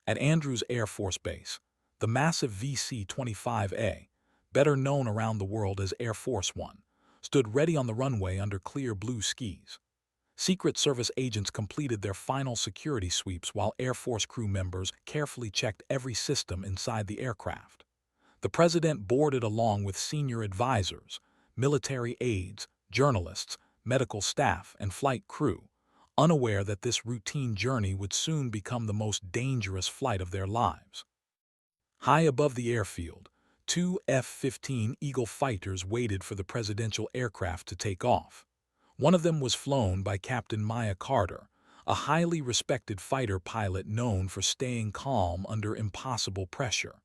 At Andrews Air Force Base, the massive VC-25A, better known around the world as Air Force One, stood ready on the runway under clear blue skies. Secret Service agents completed their final security sweeps while Air Force crew members carefully checked every system inside the aircraft. The president boarded along with senior advisors, military aides, journalists, medical staff, and flight crew, unaware that this routine journey would soon become the most dangerous flight of their lives. High above the airfield, two F-15 Eagle fighters waited for the presidential aircraft to take off. One of them was flown by Captain Maya Carter, a highly respected fighter pilot known for staying calm under impossible pressure.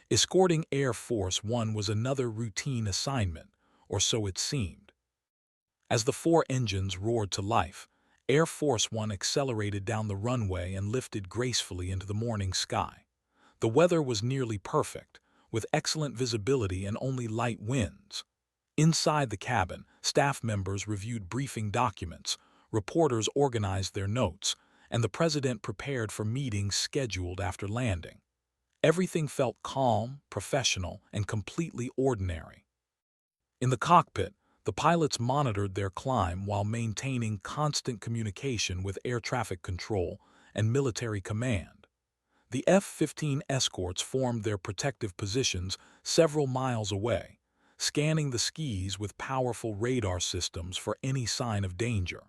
Escorting Air Force One was another routine assignment, or so it seemed. As the four engines roared to life, Air Force One accelerated down the runway and lifted gracefully into the morning sky. The weather was nearly perfect, with excellent visibility and only light winds. Inside the cabin, staff members reviewed briefing documents, reporters organized their notes, and the president prepared for meetings scheduled after landing. Everything felt calm, professional, and completely ordinary. In the cockpit, the pilots monitored their climb while maintaining constant communication with air traffic control and military command. The F-15 escorts formed their protective positions several miles away, scanning the skies with powerful radar systems for any sign of danger.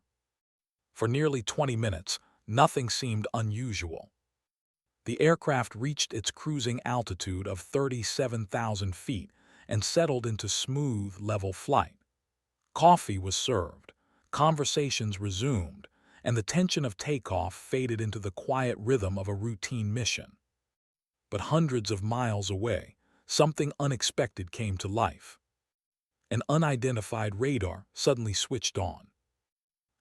For nearly 20 minutes, nothing seemed unusual. The aircraft reached its cruising altitude of 37,000 feet and settled into smooth, level flight. Coffee was served, conversations resumed, and the tension of takeoff faded into the quiet rhythm of a routine mission. But hundreds of miles away, something unexpected came to life. An unidentified radar suddenly switched on.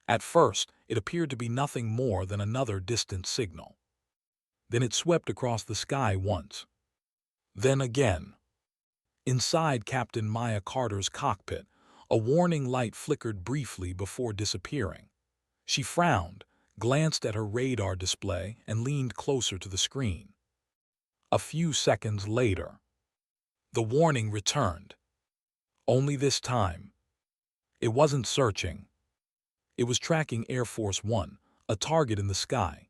At first, it appeared to be nothing more than another distant signal. Then it swept across the sky once. Then again. Inside Captain Maya Carter's cockpit, a warning light flickered briefly before disappearing. She frowned, glanced at her radar display, and leaned closer to the screen. A few seconds later, the warning returned. Only this time, it wasn't searching. It was tracking Air Force One, a target in the sky.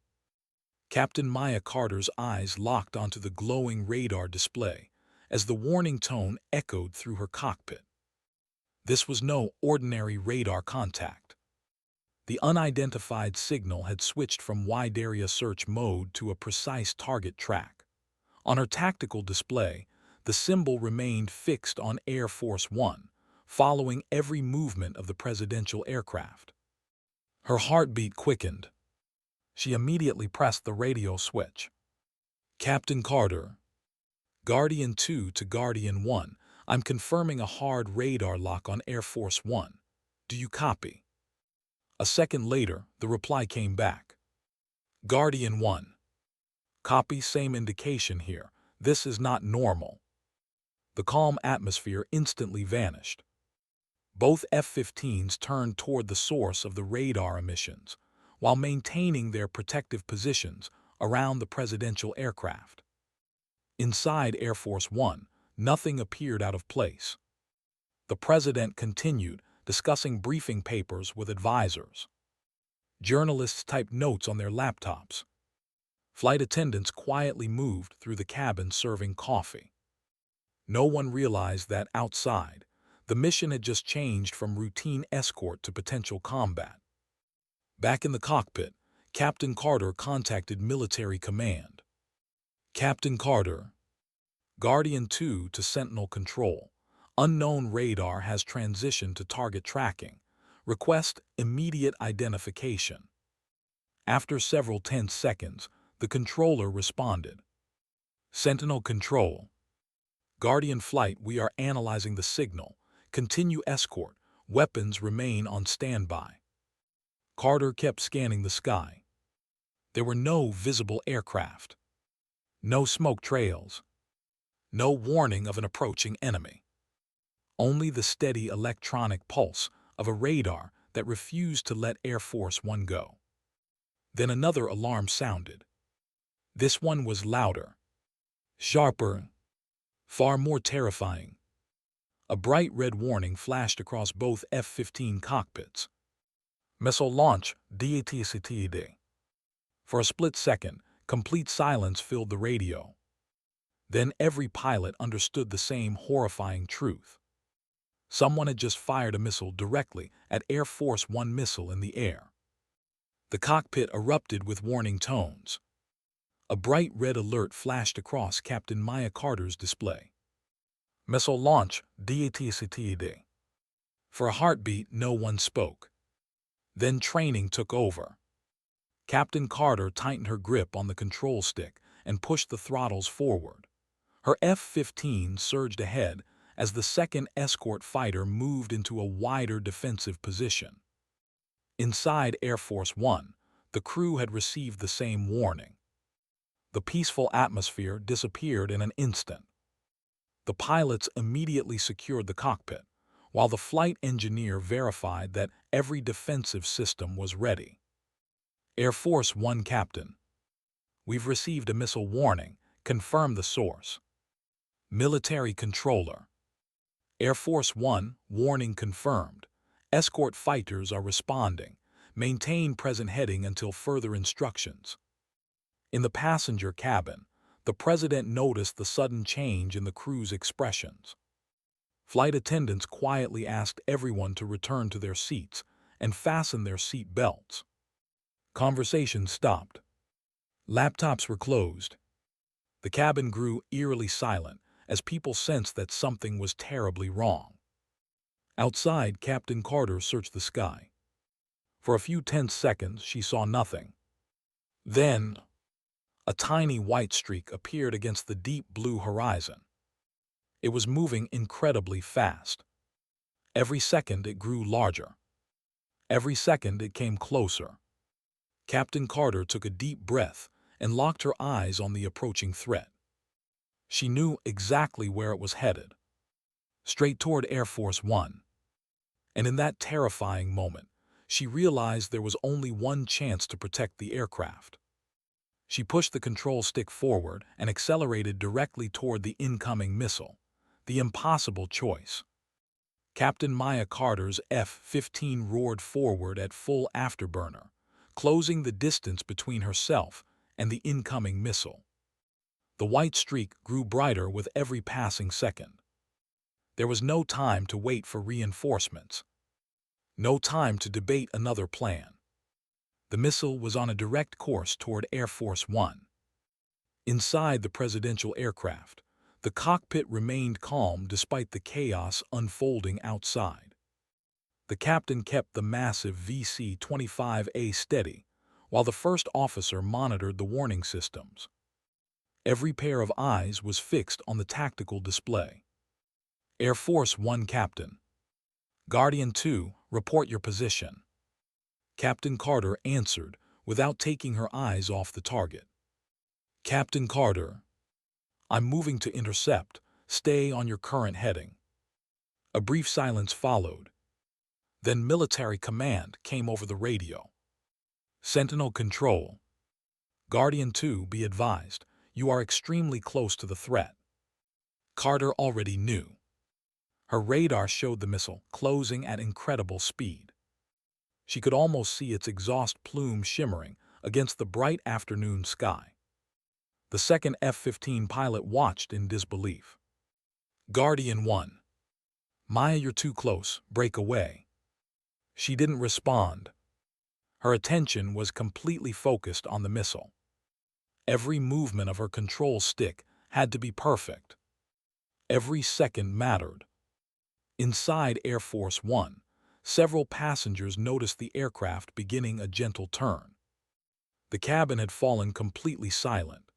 Captain Maya Carter's eyes locked onto the glowing radar display as the warning tone echoed through her cockpit. This was no ordinary radar contact. The unidentified signal had switched from wide area search mode to a precise target track. On her tactical display, the symbol remained fixed on Air Force One, following every movement of the presidential aircraft. Her heartbeat quickened. She immediately pressed the radio switch. "Captain Carter, Guardian 2 to Guardian 1, I'm confirming a hard radar lock on Air Force One. Do you copy?" A second later, the reply came back. "Guardian 1. Copy, same indication here. This is not normal." The calm atmosphere instantly vanished. Both F-15s turned toward the source of the radar emissions, while maintaining their protective positions around the presidential aircraft. Inside Air Force One, nothing appeared out of place. The president continued, discussing briefing papers with advisors. Journalists typed notes on their laptops. Flight attendants quietly moved through the cabin serving coffee. No one realized that outside, the mission had just changed from routine escort to potential combat. Back in the cockpit, Captain Carter contacted military command. "Captain Carter, Guardian 2 to Sentinel Control. Unknown radar has transitioned to target tracking. Request immediate identification." After several tense seconds, the controller responded. "Sentinel Control. Guardian Flight, we are analyzing the signal. Continue escort. Weapons remain on standby." Carter kept scanning the sky. There were no visible aircraft. No smoke trails. No warning of an approaching enemy. Only the steady electronic pulse of a radar that refused to let Air Force One go. Then another alarm sounded. This one was louder, sharper, far more terrifying. A bright red warning flashed across both F-15 cockpits. Missile launch, DATCTD. For a split second, complete silence filled the radio. Then every pilot understood the same horrifying truth. Someone had just fired a missile directly at Air Force One missile in the air. The cockpit erupted with warning tones. A bright red alert flashed across Captain Maya Carter's display. Missile launch, DATCTD. For a heartbeat, no one spoke. Then training took over. Captain Carter tightened her grip on the control stick and pushed the throttles forward. Her F-15 surged ahead as the second escort fighter moved into a wider defensive position. Inside Air Force One, the crew had received the same warning. The peaceful atmosphere disappeared in an instant. The pilots immediately secured the cockpit, while the flight engineer verified that every defensive system was ready. Air Force One Captain: "We've received a missile warning. Confirm the source." Military Controller: "Air Force One, warning confirmed. Escort fighters are responding. Maintain present heading until further instructions." In the passenger cabin, the president noticed the sudden change in the crew's expressions. Flight attendants quietly asked everyone to return to their seats and fasten their seat belts. Conversations stopped. Laptops were closed. The cabin grew eerily silent as people sensed that something was terribly wrong. Outside, Captain Carter searched the sky. For a few tense seconds, she saw nothing. Then, a tiny white streak appeared against the deep blue horizon. It was moving incredibly fast. Every second it grew larger. Every second it came closer. Captain Carter took a deep breath and locked her eyes on the approaching threat. She knew exactly where it was headed, straight toward Air Force One. And in that terrifying moment, she realized there was only one chance to protect the aircraft. She pushed the control stick forward and accelerated directly toward the incoming missile, the impossible choice. Captain Maya Carter's F-15 roared forward at full afterburner, closing the distance between herself and the incoming missile. The white streak grew brighter with every passing second. There was no time to wait for reinforcements. No time to debate another plan. The missile was on a direct course toward Air Force One. Inside the presidential aircraft, the cockpit remained calm despite the chaos unfolding outside. The captain kept the massive VC-25A steady, while the first officer monitored the warning systems. Every pair of eyes was fixed on the tactical display. Air Force One Captain: "Guardian 2, report your position." Captain Carter answered without taking her eyes off the target. "Captain Carter, I'm moving to intercept. Stay on your current heading." A brief silence followed. Then military command came over the radio. "Sentinel Control. Guardian 2, be advised, you are extremely close to the threat." Carter already knew. Her radar showed the missile closing at incredible speed. She could almost see its exhaust plume shimmering against the bright afternoon sky. The second F-15 pilot watched in disbelief. "Guardian 1. Maya, you're too close. Break away." She didn't respond. Her attention was completely focused on the missile. Every movement of her control stick had to be perfect. Every second mattered. Inside Air Force One, several passengers noticed the aircraft beginning a gentle turn. The cabin had fallen completely silent.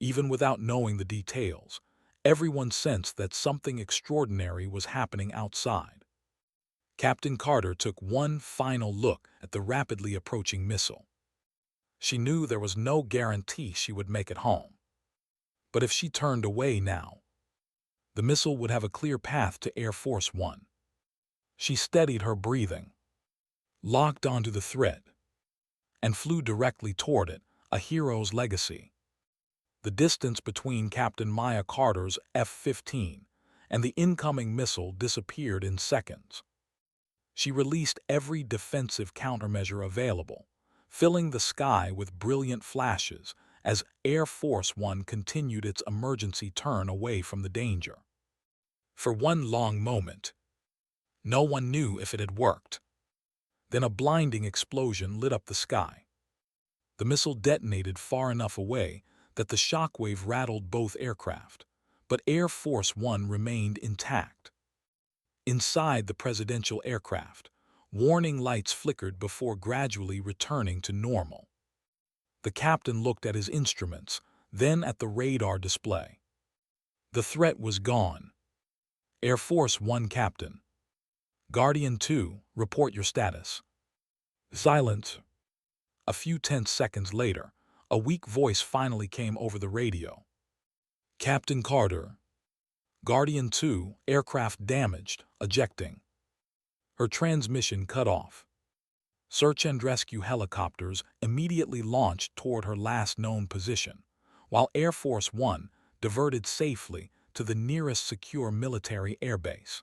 Even without knowing the details, everyone sensed that something extraordinary was happening outside. Captain Carter took one final look at the rapidly approaching missile. She knew there was no guarantee she would make it home. But if she turned away now, the missile would have a clear path to Air Force One. She steadied her breathing, locked onto the thread, and flew directly toward it, a hero's legacy. The distance between Captain Maya Carter's F-15 and the incoming missile disappeared in seconds. She released every defensive countermeasure available, filling the sky with brilliant flashes as Air Force One continued its emergency turn away from the danger. For one long moment, no one knew if it had worked. Then a blinding explosion lit up the sky. The missile detonated far enough away that the shockwave rattled both aircraft, but Air Force One remained intact. Inside the presidential aircraft, warning lights flickered before gradually returning to normal. The captain looked at his instruments, then at the radar display. The threat was gone. Air Force One Captain. Guardian 2, report your status. Silence. A few tense seconds later, a weak voice finally came over the radio. Captain Carter. Guardian 2, aircraft damaged, ejecting. Her transmission cut off. Search and rescue helicopters immediately launched toward her last known position, while Air Force One diverted safely to the nearest secure military airbase.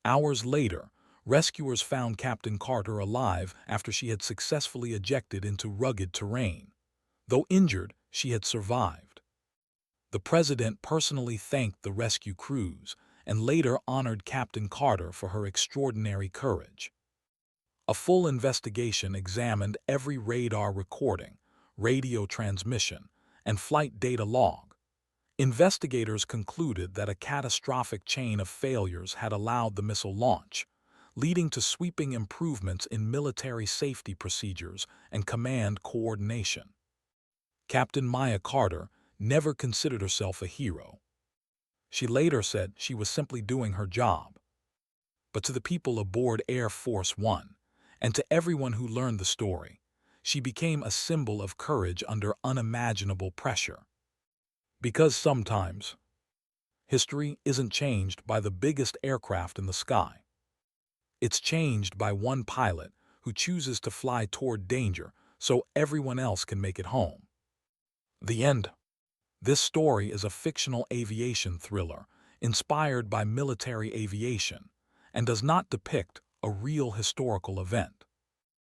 Hours later, rescuers found Captain Carter alive after she had successfully ejected into rugged terrain. Though injured, she had survived. The president personally thanked the rescue crews and later honored Captain Carter for her extraordinary courage. A full investigation examined every radar recording, radio transmission, and flight data log. Investigators concluded that a catastrophic chain of failures had allowed the missile launch, leading to sweeping improvements in military safety procedures and command coordination. Captain Maya Carter never considered herself a hero. She later said she was simply doing her job. But to the people aboard Air Force One, and to everyone who learned the story, she became a symbol of courage under unimaginable pressure. Because sometimes, history isn't changed by the biggest aircraft in the sky. It's changed by one pilot who chooses to fly toward danger so everyone else can make it home. The end. This story is a fictional aviation thriller inspired by military aviation and does not depict a real historical event.